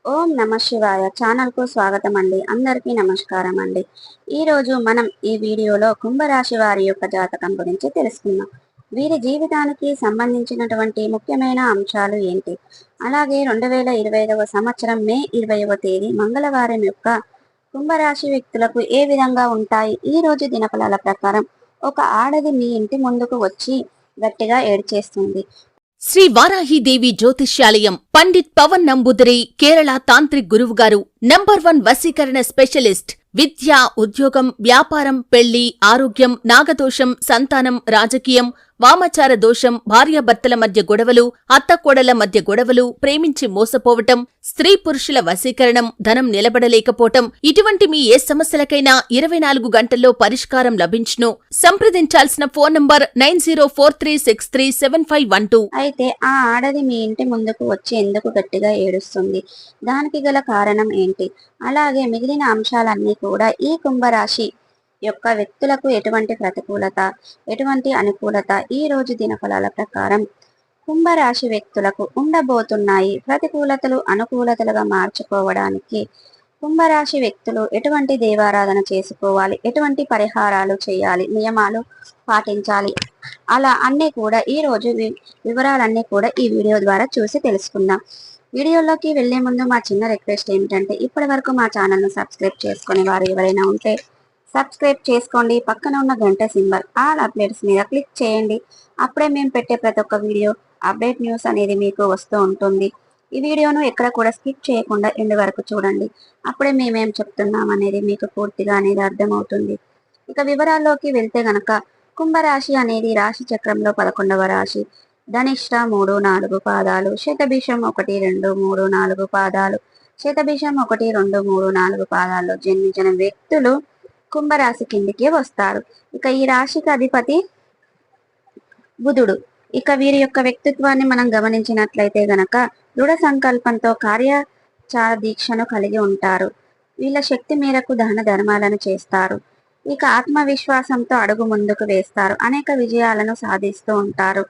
ఓం నమ శివాయ ఛానల్ కు స్వాగతం అండి. అందరికీ నమస్కారం అండి. ఈ రోజు మనం ఈ వీడియోలో కుంభరాశి వారి యొక్క జాతకం గురించి తెలుసుకుందాం. వీరి జీవితానికి సంబంధించినటువంటి ముఖ్యమైన అంశాలు ఏంటి, అలాగే 2025వ సంవత్సరం మే 20వ తేదీ మంగళవారం యొక్క కుంభరాశి వ్యక్తులకు ఏ విధంగా ఉంటాయి. ఈ రోజు దినఫలాల ప్రకారం ఒక ఆడది మీ ఇంటి ముందుకు వచ్చి గట్టిగా ఏడ్చేస్తుంది. శ్రీ వారాహిదేవి జ్యోతిష్యాలయం పండిత్ పవన్ నంబూదరి కేరళ తాంత్రిక్ గురువుగారు నంబర్ 1 వశీకరణ స్పెషలిస్ట్. విద్య, ఉద్యోగం, వ్యాపారం, పెళ్లి, ఆరోగ్యం, నాగదోషం, సంతానం, రాజకీయం, వామాచార దోషం, భార్యాభర్తల మధ్య గొడవలు, అత్తకోడళ్ల మధ్య గొడవలు, ప్రేమించి మోసపోవటం, స్త్రీ పురుషుల వశీకరణం, ధనం నిలబడలేకపోవటం, ఇటువంటి మీ ఏ సమస్యలకైనా 24 గంటల్లో పరిష్కారం లభించును. సంప్రదించాల్సిన ఫోన్ నంబర్ 9043637512. అయితే ఆ ఆడది మీ ఇంటి ముందుకు వచ్చి ఎందుకు గట్టిగా ఏడుస్తుంది, దానికి గల కారణం ఏంటి, అలాగే మిగిలిన అంశాలన్నీ కూడా ఈ కుంభరాశి యొక్క వ్యక్తులకు ఎటువంటి ప్రతికూలత, ఎటువంటి అనుకూలత ఈ రోజు దినఫలాల ప్రకారం కుంభరాశి వ్యక్తులకు ఉండబోతున్నాయి. ప్రతికూలతలు అనుకూలతలుగా మార్చుకోవడానికి కుంభరాశి వ్యక్తులు ఎటువంటి దేవారాధన చేసుకోవాలి, ఎటువంటి పరిహారాలు చేయాలి, నియమాలు పాటించాలి, అలా అన్నీ కూడా ఈ రోజు వివరాలన్నీ కూడా ఈ వీడియో ద్వారా చూసి తెలుసుకుందాం. వీడియోలోకి వెళ్లే ముందు మా చిన్న రిక్వెస్ట్ ఏమిటంటే, ఇప్పటి వరకు మా ఛానల్ను సబ్స్క్రైబ్ చేసుకునే వారు ఎవరైనా ఉంటే సబ్స్క్రైబ్ చేసుకోండి. పక్కన ఉన్న గంట సింబల్ ఆల్ అప్డేట్స్ మీద క్లిక్ చేయండి. అప్పుడే మేము పెట్టే ప్రతి ఒక్క వీడియో అప్డేట్ న్యూస్ అనేది మీకు వస్తూ ఉంటుంది. ఈ వీడియోను ఎక్కడ కూడా స్కిప్ చేయకుండా ఎండ్ వరకు చూడండి. అప్పుడే మేమేం చెప్తున్నాం అనేది మీకు పూర్తిగా అనేది అర్థమవుతుంది. ఇక వివరాల్లోకి వెళ్తే గనక కుంభరాశి అనేది రాశి చక్రంలో 11వ రాశి. ధనిష్ట 3, 4 పాదాలు, శతభిషం 1, 2, 3, 4 పాదాలు, శతభిషం 1, 2, 3, 4 పాదాల్లో జన్మించిన వ్యక్తులు కుంభరాశి కిందికి వస్తారు. ఇక ఈ రాశికి అధిపతి బుధుడు. ఇక వీరి యొక్క వ్యక్తిత్వాన్ని మనం గమనించినట్లయితే గనక దృఢ సంకల్పంతో కార్యాచార దీక్షను కలిగి ఉంటారు. వీళ్ళ శక్తి మేరకు దాన ధర్మాలను చేస్తారు. ఇక ఆత్మవిశ్వాసంతో అడుగు ముందుకు వేస్తారు. అనేక విజయాలను సాధిస్తూ ఉంటారు.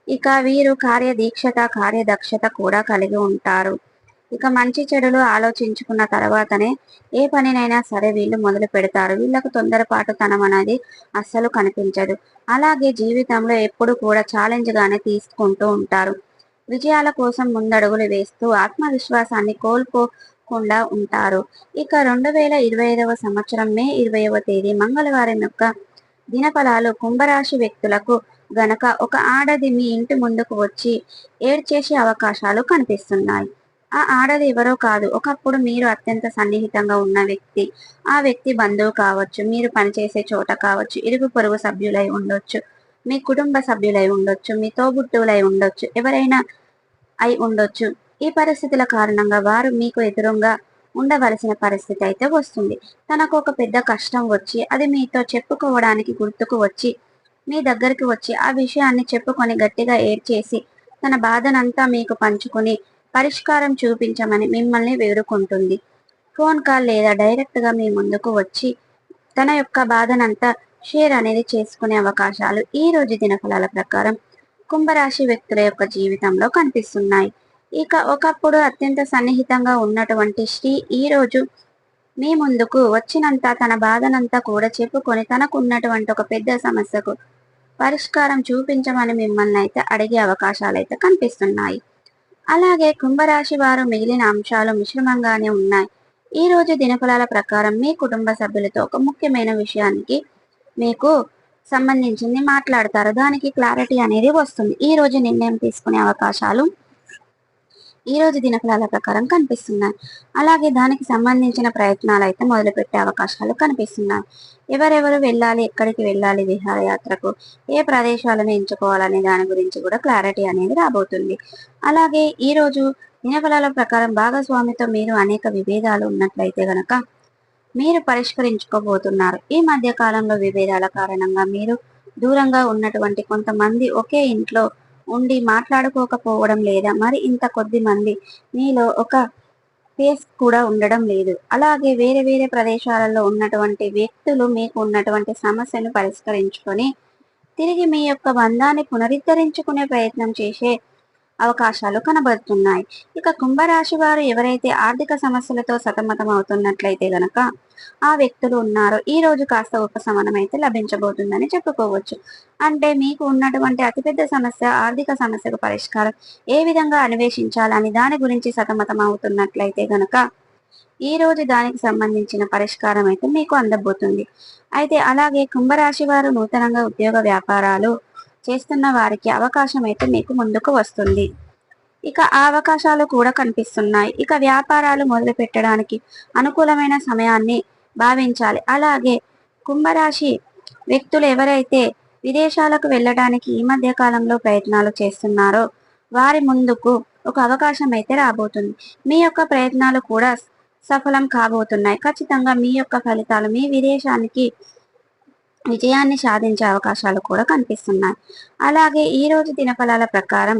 ఇక వీరు కార్యదీక్షత, కార్యదక్షత కూడా కలిగి ఉంటారు. ఇక మంచి చెడులు ఆలోచించుకున్న తర్వాతనే ఏ పనినైనా సరే వీళ్ళు మొదలు పెడతారు. వీళ్ళకు తొందరపాటుతనం అనేది అస్సలు కనిపించదు. అలాగే జీవితంలో ఎప్పుడు కూడా ఛాలెంజ్ గానే తీసుకుంటూ ఉంటారు. విజయాల కోసం ముందడుగులు వేస్తూ ఆత్మవిశ్వాసాన్ని కోల్పోకుండా ఉంటారు. ఇక 2025వ సంవత్సరం మే 20వ తేదీ మంగళవారం యొక్క దినఫలాలు కుంభరాశి వ్యక్తులకు గనక ఒక ఆడది మీ ఇంటి ముందుకు వచ్చి ఏడ్చేసే అవకాశాలు కనిపిస్తున్నాయి. ఆ ఆడది ఎవరో కాదు, ఒకప్పుడు మీరు అత్యంత సన్నిహితంగా ఉన్న వ్యక్తి. ఆ వ్యక్తి బంధువు కావచ్చు, మీరు పనిచేసే చోట కావచ్చు, ఇరుగు పొరుగు సభ్యులై ఉండొచ్చు, మీ కుటుంబ సభ్యులై ఉండొచ్చు, మీ తోబుట్టువులై ఉండొచ్చు, ఎవరైనా అయి ఉండొచ్చు. ఈ పరిస్థితుల కారణంగా వారు మీకు ఎదురుగా ఉండవలసిన పరిస్థితి అయితే వస్తుంది. తనకు ఒక పెద్ద కష్టం వచ్చి అది మీతో చెప్పుకోవడానికి గుర్తుకు వచ్చి మీ దగ్గరికి వచ్చి ఆ విషయాన్ని చెప్పుకొని గట్టిగా ఏడ్చేసి తన బాధనంతా మీకు పంచుకొని పరిష్కారం చూపించమని మిమ్మల్ని వేడుకుంటుంది. ఫోన్ కాల్ లేదా డైరెక్ట్గా మీ ముందుకు వచ్చి తన యొక్క బాధనంతా షేర్ అనేది చేసుకునే అవకాశాలు ఈ రోజు దినఫలాల ప్రకారం కుంభరాశి వ్యక్తుల యొక్క జీవితంలో కనిపిస్తున్నాయి. ఇక ఒకప్పుడు అత్యంత సన్నిహితంగా ఉన్నటువంటి శ్రీ ఈ రోజు మీ ముందుకు వచ్చినంత తన బాధనంతా కూడా చెప్పుకొని తనకున్నటువంటి ఒక పెద్ద సమస్యకు పరిష్కారం చూపించమని మిమ్మల్ని అయితే అడిగే అవకాశాలు అయితే కనిపిస్తున్నాయి. అలాగే కుంభరాశి వారు మిగిలిన అంశాలు మిశ్రమంగానే ఉన్నాయి. ఈ రోజు దినఫలాల ప్రకారం మీ కుటుంబ సభ్యులతో ఒక ముఖ్యమైన విషయానికి మీకు సంబంధించింది మాట్లాడతారు. దానికి క్లారిటీ అనేది వస్తుంది. ఈ రోజు నిర్ణయం తీసుకునే అవకాశాలు ఈ రోజు దినఫలాల ప్రకారం కనిపిస్తున్నాయి. అలాగే దానికి సంబంధించిన ప్రయత్నాలు అయితే మొదలుపెట్టే అవకాశాలు కనిపిస్తున్నాయి. ఎవరెవరు వెళ్ళాలి, ఎక్కడికి వెళ్ళాలి, విహారయాత్రకు ఏ ప్రదేశాలను ఎంచుకోవాలనే దాని గురించి కూడా క్లారిటీ అనేది రాబోతుంది. అలాగే ఈ రోజు దినఫలాల ప్రకారం భాగస్వామితో మీరు అనేక విభేదాలు ఉన్నట్లయితే గనక మీరు పరిష్కరించుకోబోతున్నారు. ఈ మధ్య కాలంలో విభేదాల కారణంగా మీరు దూరంగా ఉన్నటువంటి కొంతమంది ఒకే ఇంట్లో ఉండి మాట్లాడుకోకపోవడం లేదా మరి ఇంత కొద్ది మంది మీలో ఒక ఫేస్ కూడా ఉండడం లేదు. అలాగే వేరే వేరే ప్రదేశాలలో ఉన్నటువంటి వ్యక్తులు మీకు ఉన్నటువంటి సమస్యను పరిష్కరించుకొని తిరిగి మీ యొక్క బంధాన్ని పునరుద్ధరించుకునే ప్రయత్నం చేసే అవకాశాలు కనబడుతున్నాయి. ఇక కుంభరాశి వారు ఎవరైతే ఆర్థిక సమస్యలతో సతమతం అవుతున్నట్లయితే గనక ఆ వ్యక్తులు ఉన్నారో ఈ రోజు కాస్త ఉపశమనం అయితే లభించబోతుందని చెప్పుకోవచ్చు. అంటే మీకు ఉన్నటువంటి అతిపెద్ద సమస్య ఆర్థిక సమస్యకు పరిష్కారం ఏ విధంగా అన్వేషించాలని దాని గురించి సతమతం అవుతున్నట్లయితే గనక ఈ రోజు దానికి సంబంధించిన పరిష్కారం అయితే మీకు అందబోతుంది. అయితే అలాగే కుంభరాశి వారు నూతనంగా ఉద్యోగ వ్యాపారాలు చేస్తున్న వారికి అవకాశం అయితే మీకు ముందుకు వస్తుంది. ఇక ఆ అవకాశాలు కూడా కనిపిస్తున్నాయి. ఇక వ్యాపారాలు మొదలు పెట్టడానికి అనుకూలమైన సమయాన్ని భావించాలి. అలాగే కుంభరాశి వ్యక్తులు ఎవరైతే విదేశాలకు వెళ్ళడానికి ఈ మధ్య కాలంలో ప్రయత్నాలు చేస్తున్నారో వారి ముందుకు ఒక అవకాశం అయితే రాబోతుంది. మీ యొక్క ప్రయత్నాలు కూడా సఫలం కాబోతున్నాయి. ఖచ్చితంగా మీ యొక్క ఫలితాలు మీ విదేశానికి విజయాన్ని సాధించే అవకాశాలు కూడా కనిపిస్తున్నాయి. అలాగే ఈ రోజు దినఫలాల ప్రకారం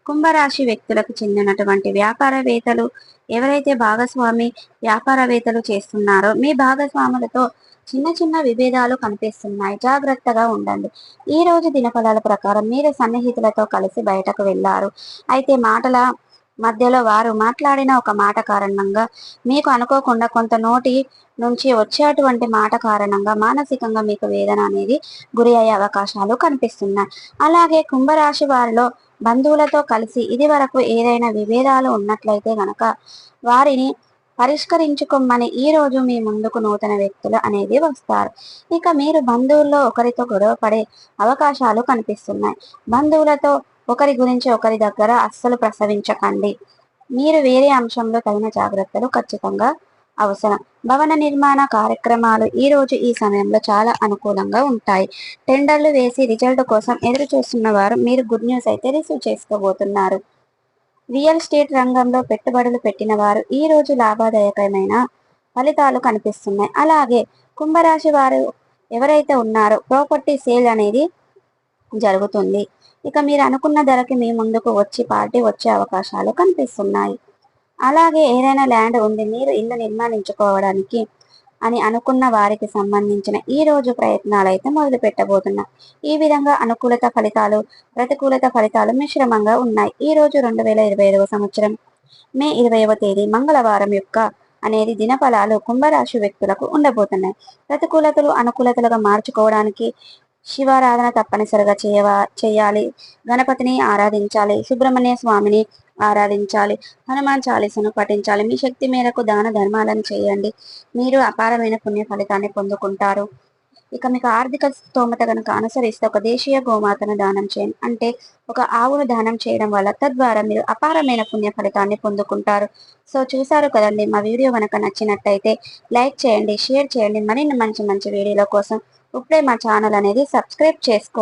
కుంభరాశి వ్యక్తులకు చెందినటువంటి వ్యాపారవేత్తలు ఎవరైతే భాగస్వామి వ్యాపారవేత్తలు చేస్తున్నారో మీ భాగస్వాములతో చిన్న చిన్న విభేదాలు కనిపిస్తున్నాయి. జాగ్రత్తగా ఉండండి. ఈ రోజు దినఫలాల ప్రకారం మీరు సన్నిహితులతో కలిసి బయటకు వెళ్ళారు. అయితే మాటల మధ్యలో వారు మాట్లాడిన ఒక మాట కారణంగా మీకు అనుకోకుండా కొంత నోటి నుంచి వచ్చేటువంటి మాట కారణంగా మానసికంగా మీకు వేదన అనేది గురి అయ్యే అవకాశాలు కనిపిస్తున్నాయి. అలాగే కుంభరాశి వారిలో బంధువులతో కలిసి ఇది వరకు ఏదైనా విభేదాలు ఉన్నట్లయితే గనక వారిని పరిష్కరించుకోమని ఈ రోజు మీ ముందుకు నూతన వ్యక్తులు అనేది వస్తారు. ఇక మీరు బంధువుల్లో ఒకరితో గొడవ పడే అవకాశాలు కనిపిస్తున్నాయి. బంధువులతో ఒకరి గురించి ఒకరి దగ్గర అస్సలు ప్రసవించకండి. మీరు వేరే అంశంలో తగిన జాగ్రత్తలు ఖచ్చితంగా అవసరం. భవన నిర్మాణ కార్యక్రమాలు ఈ రోజు ఈ సమయంలో చాలా అనుకూలంగా ఉంటాయి. టెండర్లు వేసి రిజల్ట్ కోసం ఎదురు చూస్తున్న వారు మీరు గుడ్ న్యూస్ అయితే రిసీవ్ చేసుకోబోతున్నారు. రియల్ ఎస్టేట్ రంగంలో పెట్టుబడులు పెట్టిన వారు ఈ రోజు లాభదాయకమైన ఫలితాలు కనిపిస్తున్నాయి. అలాగే కుంభరాశి వారు ఎవరైతే ఉన్నారో ప్రాపర్టీ సేల్ అనేది జరుగుతుంది. ఇక మీరు అనుకున్న ధరకి మీ ముందుకు వచ్చి పార్టీ వచ్చే అవకాశాలు కనిపిస్తున్నాయి. అలాగే ఏదైనా ల్యాండ్ ఉంది మీరు ఇల్లు నిర్మాణించుకోవడానికి అని అనుకున్న వారికి సంబంధించిన ఈ రోజు ప్రయత్నాలు అయితే మొదలు పెట్టబోతున్నాయి. ఈ విధంగా అనుకూలత ఫలితాలు ప్రతికూలత ఫలితాలు మిశ్రమంగా ఉన్నాయి. ఈ రోజు 2025 సంవత్సరం మే 20వ తేదీ మంగళవారం యొక్క అనేది దినఫలాలు కుంభరాశి వ్యక్తులకు ఉండబోతున్నాయి. ప్రతికూలతలు అనుకూలతలుగా మార్చుకోవడానికి శివారాధన తప్పనిసరిగా చేయాలి. గణపతిని ఆరాధించాలి. సుబ్రహ్మణ్య స్వామిని ఆరాధించాలి. హనుమాన్ చాలీసను పఠించాలి. మీ శక్తి మేరకు దాన ధర్మాలను చేయండి. మీరు అపారమైన పుణ్య ఫలితాన్ని పొందుకుంటారు. ఇక మీకు ఆర్థిక స్తోమత కనుక అనుసరిస్తే ఒక దేశీయ గోమాతను దానం చేయండి. అంటే ఒక ఆవును దానం చేయడం వల్ల తద్వారా మీరు అపారమైన పుణ్య ఫలితాన్ని పొందుకుంటారు. సో చూసారు కదండి, మా వీడియో కనుక నచ్చినట్టయితే లైక్ చేయండి, షేర్ చేయండి. మరిన్ని మంచి మంచి వీడియోల కోసం ఇప్పుడే మా ఛానల్ అనేది సబ్స్క్రైబ్ చేసుకోండి.